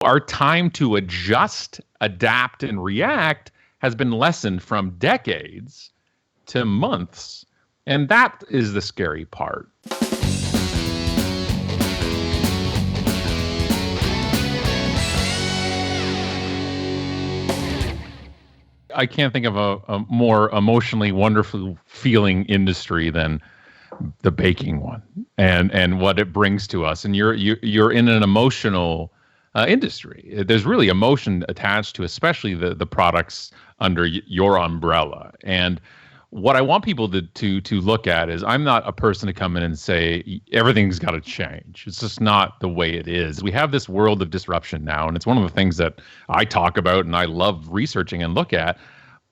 Our time to adjust, adapt, and react has been lessened from decades to months. And that is the scary part. I can't think of a more emotionally wonderful feeling industry than the baking one, and what it brings to us. And you're in an emotional industry. There's really emotion attached to, especially the products under your umbrella. And what I want people to look at is, I'm not a person to come in and say everything's got to change. It's just not the way it is. We have this world of disruption now, and it's one of the things that I talk about and I love researching and look at.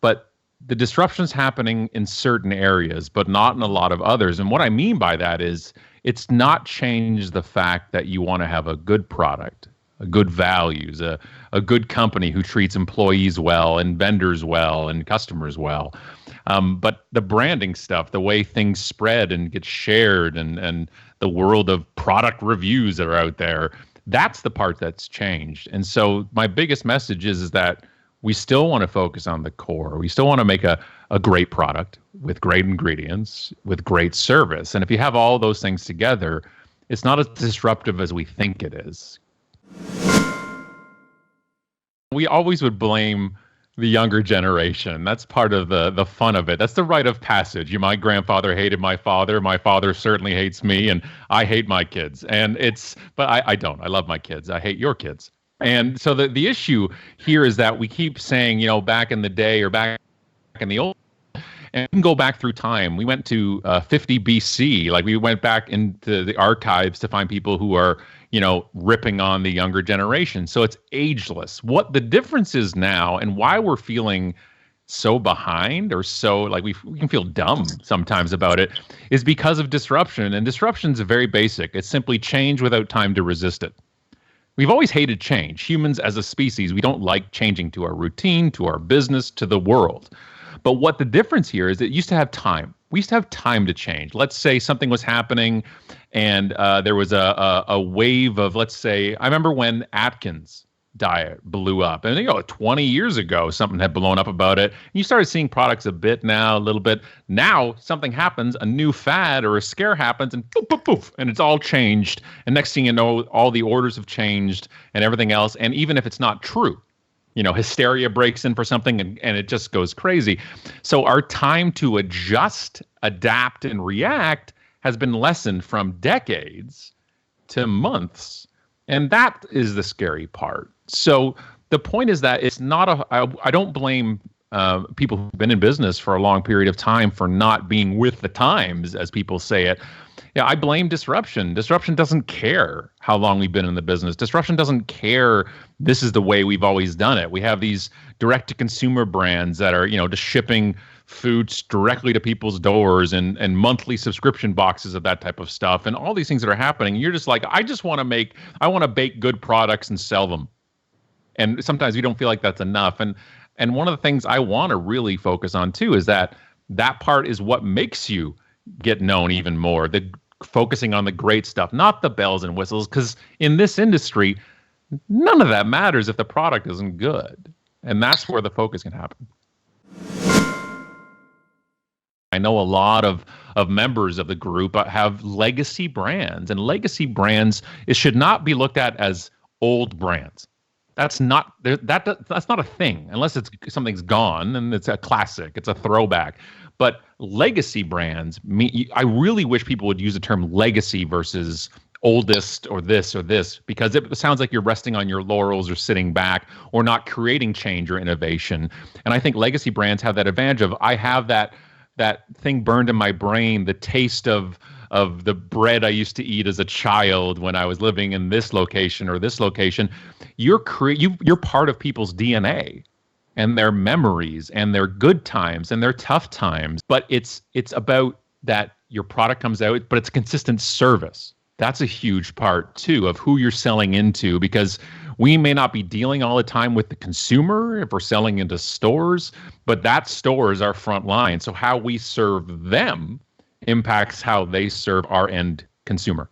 But the disruption's happening in certain areas, but not in a lot of others. And what I mean by that is, it's not changed the fact that you want to have a good product, a good values, a good company who treats employees well and vendors well and customers well. But the branding stuff, the way things spread and get shared, and the world of product reviews that are out there, that's the part that's changed. And so my biggest message is that we still want to focus on the core. We still want to make a great product with great ingredients, with great service. And if you have all those things together, it's not as disruptive as we think it is. We always would blame the younger generation. That's part of the fun of it. That's the rite of passage. My grandfather hated my father. My father certainly hates me, and I hate my kids. But I don't. I love my kids. I hate your kids. And so the issue here is that we keep saying, back in the day, or back in the old, and we can go back through time. We went to 50 BC. Like, we went back into the archives to find people who are, ripping on the younger generation. So it's ageless. What the difference is now, and why we're feeling so behind, or so like we can feel dumb sometimes about it, is because of disruption. And disruption is very basic. It's simply change without time to resist it. We've always hated change. Humans as a species, we don't like changing to our routine, to our business, to the world. But what the difference here is, it used to have time. We used to have time to change. Let's say something was happening, and there was a wave of, let's say, I remember when Atkins diet blew up. And 20 years ago, something had blown up about it. And you started seeing products a little bit. Now something happens, a new fad or a scare happens, and poof, poof, poof, and it's all changed. And next thing you know, all the orders have changed and everything else. And even if it's not true, hysteria breaks in for something, and it just goes crazy. So our time to adjust, adapt, and react has been lessened from decades to months. And that is the scary part. So the point is that it's not I don't blame people who've been in business for a long period of time for not being with the times, as people say it. Yeah, I blame disruption. Disruption doesn't care how long we've been in the business. Disruption doesn't care this is the way we've always done it. We have these direct-to-consumer brands that are, just shipping foods directly to people's doors, and monthly subscription boxes of that type of stuff, and all these things that are happening. You're just like, I want to bake good products and sell them. And sometimes we don't feel like that's enough. And one of the things I want to really focus on too is that part is what makes you get known even more. The focusing on the great stuff, not the bells and whistles, because in this industry, none of that matters if the product isn't good. And that's where the focus can happen. I know a lot of members of the group have legacy brands, and legacy brands, it should not be looked at as old brands. That's not a thing unless something's gone and it's a classic, it's a throwback. But legacy brands, I really wish people would use the term legacy versus oldest or this, because it sounds like you're resting on your laurels or sitting back or not creating change or innovation. And I think legacy brands have that advantage of, I have that thing burned in my brain, the taste of the bread I used to eat as a child when I was living in this location or this location. You're part of people's DNA and their memories and their good times and their tough times. But it's about that your product comes out, but it's consistent service. That's a huge part too of who you're selling into, because we may not be dealing all the time with the consumer if we're selling into stores, but that store is our front line. So how we serve them impacts how they serve our end consumer.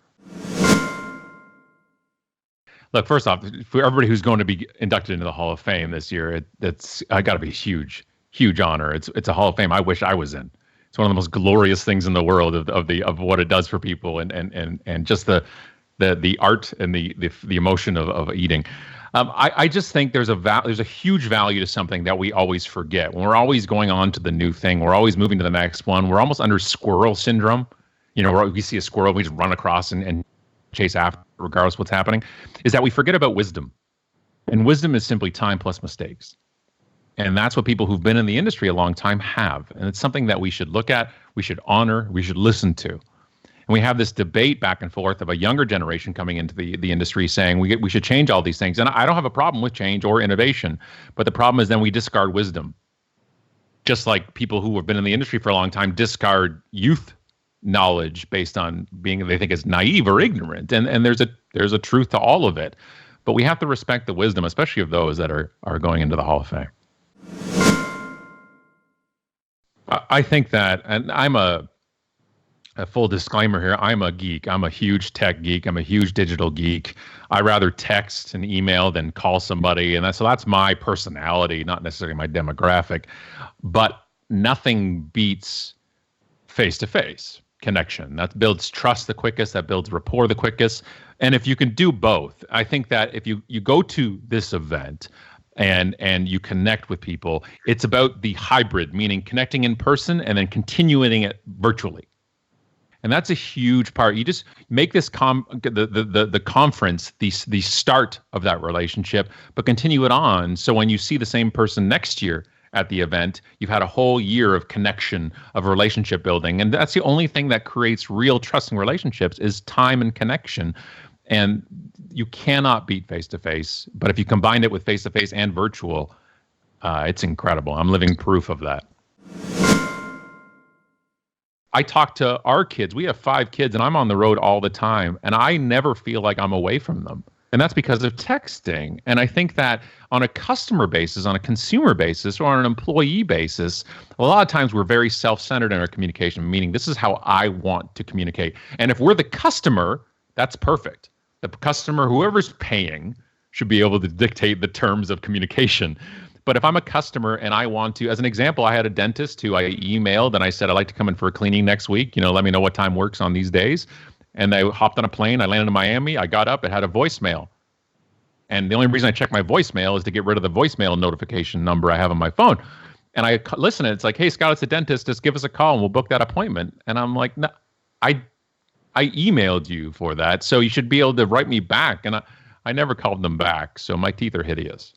Look, first off, for everybody who's going to be inducted into the Hall of Fame this year, it's got to be a huge, huge honor. It's a Hall of Fame I wish I was in. It's one of the most glorious things in the world of what it does for people, and just the art and the emotion of eating. I just think there's a huge value to something that we always forget. When we're always going on to the new thing, we're always moving to the next one. We're almost under squirrel syndrome. Where we see a squirrel, we just run across and chase after, regardless of what's happening, is that we forget about wisdom. And wisdom is simply time plus mistakes. And that's what people who've been in the industry a long time have. And it's something that we should look at, we should honor, we should listen to. And we have this debate back and forth of a younger generation coming into the industry saying we should change all these things. And I don't have a problem with change or innovation, but the problem is then we discard wisdom. Just like people who have been in the industry for a long time discard youth knowledge based on they think it's naive or ignorant, and there's a truth to all of it, but we have to respect the wisdom, especially of those that are going into the Hall of Fame. I think that, and I'm a full disclaimer here, I'm a geek. I'm a huge tech geek. I'm a huge digital geek. I rather text and email than call somebody, and that's my personality, not necessarily my demographic, but nothing beats face-to-face connection. That builds trust the quickest, that builds rapport the quickest. And if you can do both, I think that if you go to this event and you connect with people, it's about the hybrid, meaning connecting in person and then continuing it virtually. And that's a huge part. You just make this the conference the start of that relationship, but continue it on. So when you see the same person next year at the event, you've had a whole year of connection, of relationship building. And that's the only thing that creates real trusting relationships is time and connection. And you cannot beat face-to-face. But if you combine it with face-to-face and virtual, it's incredible. I'm living proof of that. I talk to our kids. We have 5 kids, and I'm on the road all the time. And I never feel like I'm away from them. And that's because of texting. And I think that on a customer basis, on a consumer basis, or on an employee basis, a lot of times we're very self-centered in our communication, meaning this is how I want to communicate. And if we're the customer, that's perfect. The customer, whoever's paying, should be able to dictate the terms of communication. But if I'm a customer and I want to, as an example, I had a dentist who I emailed and I said, I'd like to come in for a cleaning next week. Let me know what time works on these days. And I hopped on a plane. I landed in Miami. I got up. It had a voicemail. And the only reason I check my voicemail is to get rid of the voicemail notification number I have on my phone. And I listen, and it's like, hey, Scott, it's a dentist. Just give us a call and we'll book that appointment. And I'm like, no, I emailed you for that. So you should be able to write me back. And I never called them back. So my teeth are hideous.